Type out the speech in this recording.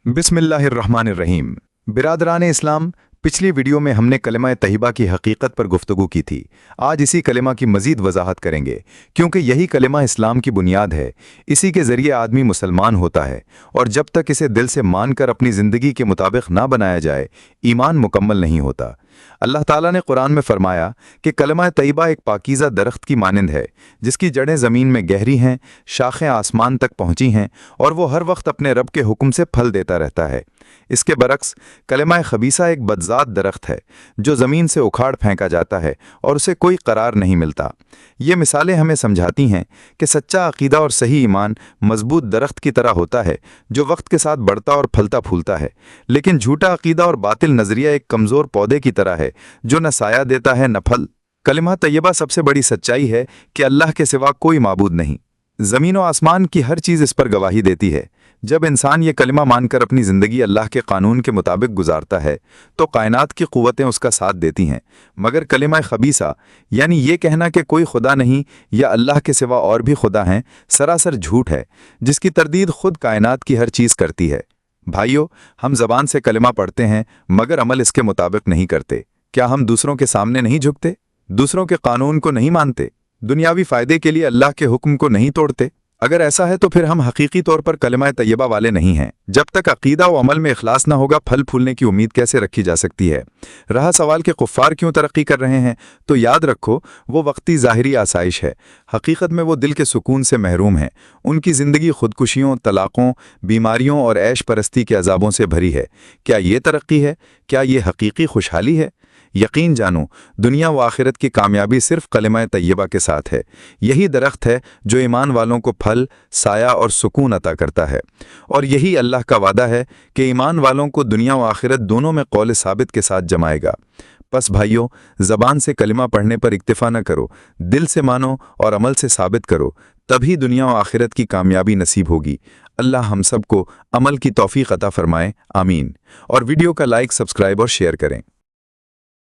बिस्मिल्लाहिर्रहमानिर्रहीम। बिरादरान इस्लाम, पिछली वीडियो में हमने कलिमा तैयबा की हकीकत पर गुफ्तगू की थी। आज इसी कलिमा की मज़ीद वजाहत करेंगे, क्योंकि यही कलिमा इस्लाम की बुनियाद है। इसी के ज़रिए आदमी मुसलमान होता है, और जब तक इसे दिल से मानकर अपनी ज़िंदगी के मुताबिक ना बनाया जाए, ईमान मुकम्मल नहीं होता। अल्लाह ताला ने कुरान में फरमाया कि कलिमा तैयबा एक पाकीज़ा दरख्त की मानिंद है, जिसकी जड़ें ज़मीन में गहरी हैं, शाखें आसमान तक पहुँची हैं, और वो हर वक्त अपने रब के हुक्म से फल देता रहता है। इसके बरक्स कलिमा खबीसा एक बदजात दरख्त है, जो ज़मीन से उखाड़ फेंका जाता है और उसे कोई करार नहीं मिलता। ये मिसालें हमें समझाती हैं कि सच्चा अकीदा और सही ईमान मजबूत दरख्त की तरह होता है, जो वक्त के साथ बढ़ता और फलता फूलता है। लेकिन झूठा अकीदा और बातिल नज़रिया एक कमज़ोर पौधे की तरह है, जो न साया देता है न फल। कलिमा तैयबा सबसे बड़ी सच्चाई है कि अल्लाह के सिवा कोई माबूद नहीं। ज़मीन और आसमान की हर चीज़ इस पर गवाही देती है। जब इंसान ये कलिमा मानकर अपनी ज़िंदगी अल्लाह के कानून के मुताबिक गुजारता है, तो कायनात की क़ुव्वतें उसका साथ देती हैं। मगर कलिमा खबीसा, यानी ये कहना कि कोई खुदा नहीं या अल्लाह के सिवा और भी खुदा हैं, सरासर झूठ है, जिसकी तरदीद खुद कायनात की हर चीज़ करती है। भाइयों, हम ज़बान से कलिमा पढ़ते हैं, मगर अमल इसके मुताबिक नहीं करते। क्या हम दूसरों के सामने नहीं झुकते, दूसरों के कानून को नहीं मानते, दुनियावी फ़ायदे के लिए अल्लाह के हुक्म को नहीं तोड़ते? अगर ऐसा है तो फिर हम हकीकी तौर पर कलिमा तैयबा वाले नहीं हैं। जब तक अकीदा व अमल में इखलास ना होगा, फल फूलने की उम्मीद कैसे रखी जा सकती है? रहा सवाल कि कुफ़ार क्यों तरक्की कर रहे हैं, तो याद रखो, वो वक्ती ज़ाहिरी आसाइश है। हकीकत में वो दिल के सुकून से महरूम हैं। उनकी ज़िंदगी खुदकुशियों, तलाक़ों, बीमारियों और ऐश परस्ती के अजाबों से भरी है। क्या ये तरक्की है? क्या ये हकीकी खुशहाली है? यकीन जानो, दुनिया व आखिरत की कामयाबी सिर्फ कलिमा तैयबा के साथ है। यही दरख्त है जो ईमान वालों को फल, साया और सुकून अता करता है। और यही अल्लाह का वादा है कि ईमान वालों को दुनिया व आखिरत दोनों में कौल साबित के साथ जमाएगा। बस भाइयों, ज़बान से कलिमा पढ़ने पर इक्तिफा न करो, दिल से मानो और अमल से साबित करो, तभी दुनिया व आखिरत की कामयाबी नसीब होगी। अल्लाह हम सबको अमल की तौफीक अता फरमाए, आमीन। और वीडियो का लाइक, सब्सक्राइब और शेयर करें।